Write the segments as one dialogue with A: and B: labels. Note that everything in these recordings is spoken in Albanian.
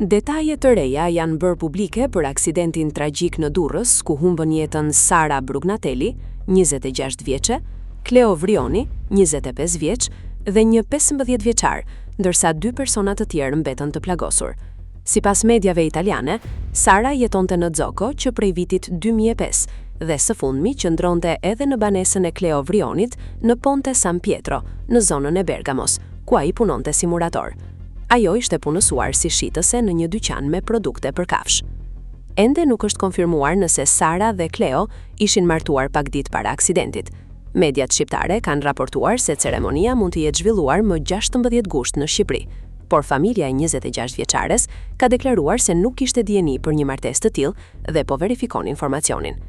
A: Detaje të reja janë bërë publike për aksidentin tragjik në Durrës, ku humbën jetën Sara Brugnatelli, 26 vjeçe, Cleo Vrioni, 25 vjeç, dhe një 15 vjeçar, ndërsa 2 persona të tjerë mbetën të plagosur. Sipas mediave italiane, Sara jetonte në Zoco që prej vitit 2005 dhe së fundmi qëndronte edhe në banesën e Cleo Vrionit në Ponte San Pietro, në zonën e Bergamos, ku ai punonte si murator. Ajo ishte punësuar si shitëse në një dyqan me produkte për kafsh. Ende nuk është konfirmuar nëse Sara dhe Cleo ishin martuar pak ditë para aksidentit. Mediat shqiptare kanë raportuar se ceremonia mund të jetë zhvilluar më 16 gusht në Shqipëri, por familja e 26 vjeçares ka deklaruar se nuk kishte dieni për një martesë të tillë dhe po verifikon informacionin.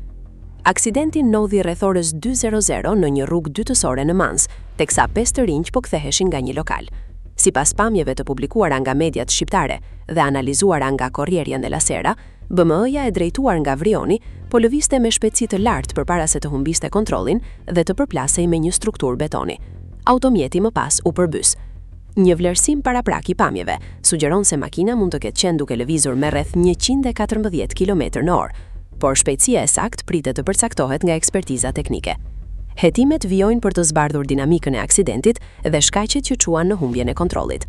A: Aksidenti ndodhi rreth orës 2:00 në një rrugë dytësore në Mans, teksa 5 të rinj po ktheheshin nga një lokal. Sipas pamjeve të publikuara nga mediat shqiptare dhe analizuara nga Corriere della Sera, BMW-ja e drejtuar nga Vrioni po lëvizte me shpejtësi të lartë përpara se të humbiste kontrollin dhe të përplasej me një strukturë betoni. Automjeti më pas u përbys. Një vlerësim paraprak i pamjeve sugjeron se makina mund të ketë qenë duke lëvizur me rreth 114 km/h, por shpejtësia e saktë pritet të përcaktohet nga ekspertiza teknike. Hetimet vijojnë për të zbardhur dinamikën e aksidentit dhe shkaqet që çuan në humbjen e kontrollit.